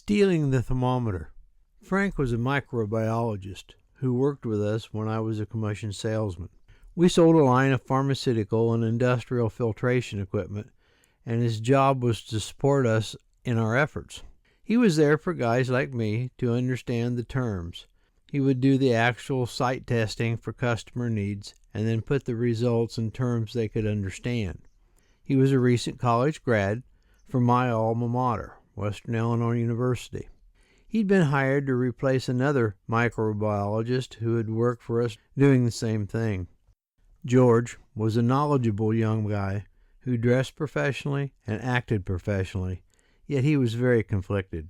Stealing the thermometer. Frank was a microbiologist who worked with us when I was a commission salesman. We sold a line of pharmaceutical and industrial filtration equipment, and his job was to support us in our efforts. He was there for guys like me to understand the terms. He would do the actual site testing for customer needs and then put the results in terms they could understand. He was a recent college grad from my alma mater, Western Illinois University. He'd been hired to replace another microbiologist who had worked for us doing the same thing. George was a knowledgeable young guy who dressed professionally and acted professionally, yet he was very conflicted.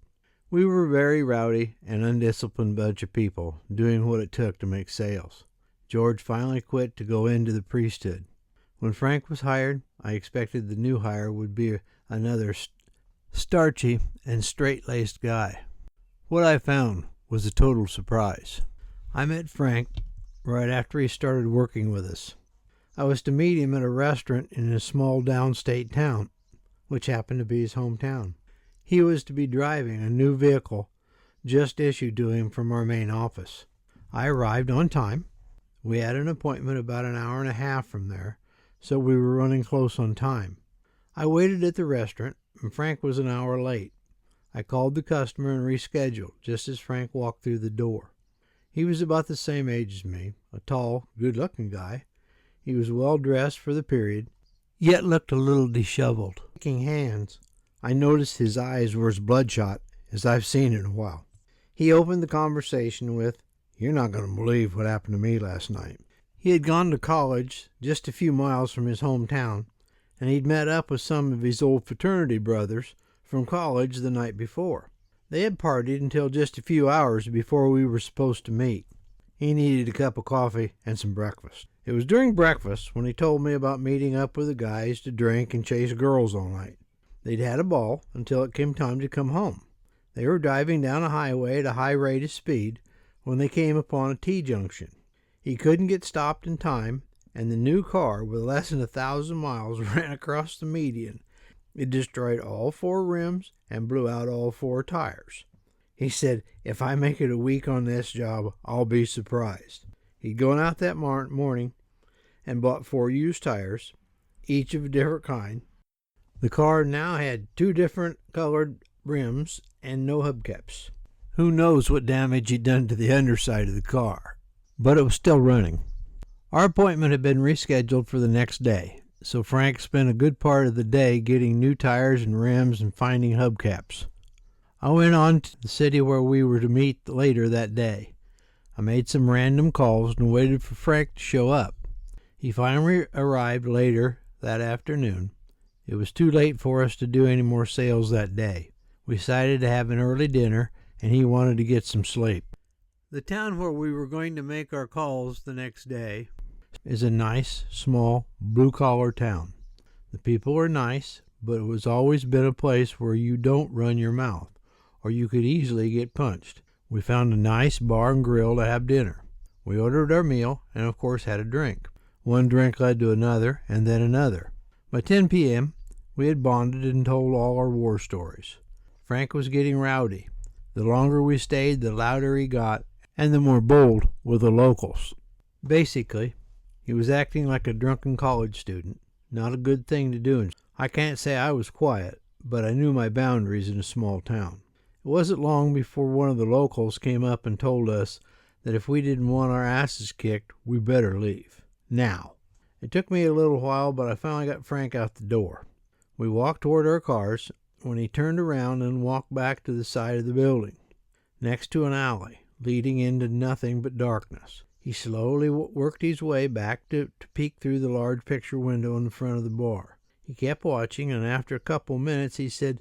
We were a very rowdy and undisciplined bunch of people doing what it took to make sales. George finally quit to go into the priesthood. When Frank was hired, I expected the new hire would be another starchy and straight-laced guy. What I found was a total surprise. I met Frank right after he started working with us. I was to meet him at a restaurant in a small downstate town, which happened to be his hometown. He was to be driving a new vehicle just issued to him from our main office. I arrived on time. We had an appointment about an hour and a half from there, so we were running close on time. I waited at the restaurant, and Frank was an hour late. I called the customer and rescheduled just as Frank walked through the door. He was about the same age as me, a tall, good-looking guy. He was well dressed for the period, yet looked a little disheveled. Shaking hands, I noticed his eyes were as bloodshot as I've seen in a while. He opened the conversation with, "You're not going to believe what happened to me last night." He had gone to college just a few miles from his hometown, and he'd met up with some of his old fraternity brothers from college the night before. They had partied until just a few hours before we were supposed to meet. He needed a cup of coffee and some breakfast. It was during breakfast when he told me about meeting up with the guys to drink and chase girls all night. They'd had a ball until it came time to come home. They were driving down a highway at a high rate of speed when they came upon a T-junction. He couldn't get stopped in time, and the new car, with less than 1,000 miles, ran across the median. It destroyed all 4 rims and blew out all 4 tires. He said, "If I make it a week on this job, I'll be surprised." He'd gone out that morning and bought 4 used tires, each of a different kind. The car now had 2 different colored rims and no hubcaps. Who knows what damage he'd done to the underside of the car, but it was still running. Our appointment had been rescheduled for the next day, so Frank spent a good part of the day getting new tires and rims and finding hubcaps. I went on to the city where we were to meet later that day. I made some random calls and waited for Frank to show up. He finally arrived later that afternoon. It was too late for us to do any more sales that day. We decided to have an early dinner, and he wanted to get some sleep. The town where we were going to make our calls the next day is a nice, small, blue-collar town. The people are nice, but it has always been a place where you don't run your mouth, or you could easily get punched. We found a nice bar and grill to have dinner. We ordered our meal and, of course, had a drink. One drink led to another, and then another. By 10 p.m., we had bonded and told all our war stories. Frank was getting rowdy. The longer we stayed, the louder he got, and the more bold were the locals. Basically, he was acting like a drunken college student. Not a good thing to do. I can't say I was quiet, but I knew my boundaries in a small town. It wasn't long before one of the locals came up and told us that if we didn't want our asses kicked, we better leave. Now. It took me a little while, but I finally got Frank out the door. We walked toward our cars when he turned around and walked back to the side of the building, next to an alley leading into nothing but darkness. He slowly worked his way back to peek through the large picture window in the front of the bar. He kept watching, and after a couple minutes he said,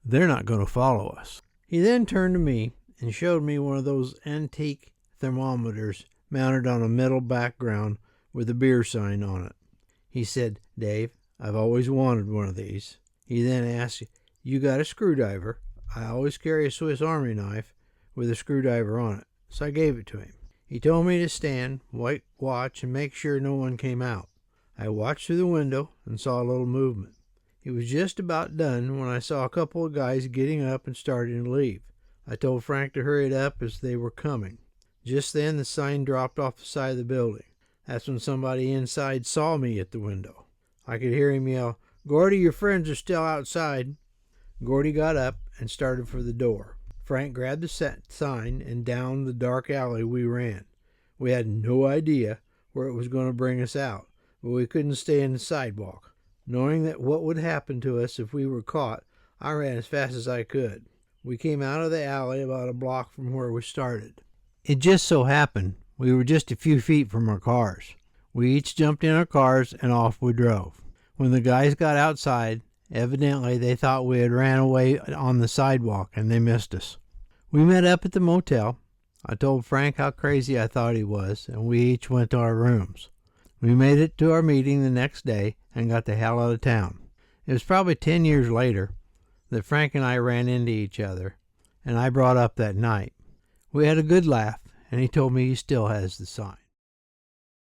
"They're not going to follow us." He then turned to me and showed me one of those antique thermometers mounted on a metal background with a beer sign on it. He said, "Dave, I've always wanted one of these." He then asked, "You got a screwdriver?" I always carry a Swiss Army knife with a screwdriver on it, so I gave it to him. He told me to stand, watch, and make sure no one came out. I watched through the window and saw a little movement. He was just about done when I saw a couple of guys getting up and starting to leave. I told Frank to hurry it up as they were coming. Just then the sign dropped off the side of the building. That's when somebody inside saw me at the window. I could hear him yell, "Gordy, your friends are still outside." Gordy got up and started for the door. Frank grabbed the sign and down the dark alley we ran. We had no idea where it was going to bring us out, but we couldn't stay in the sidewalk. Knowing that what would happen to us if we were caught, I ran as fast as I could. We came out of the alley about a block from where we started. It just so happened we were just a few feet from our cars. We each jumped in our cars and off we drove. When the guys got outside, evidently they thought we had ran away on the sidewalk and they missed us. We met up at the motel. I told Frank how crazy I thought he was, and we each went to our rooms. We made it to our meeting the next day and got the hell out of town. It was probably 10 years later that Frank and I ran into each other, and I brought up that night. We had a good laugh, and he told me he still has the sign.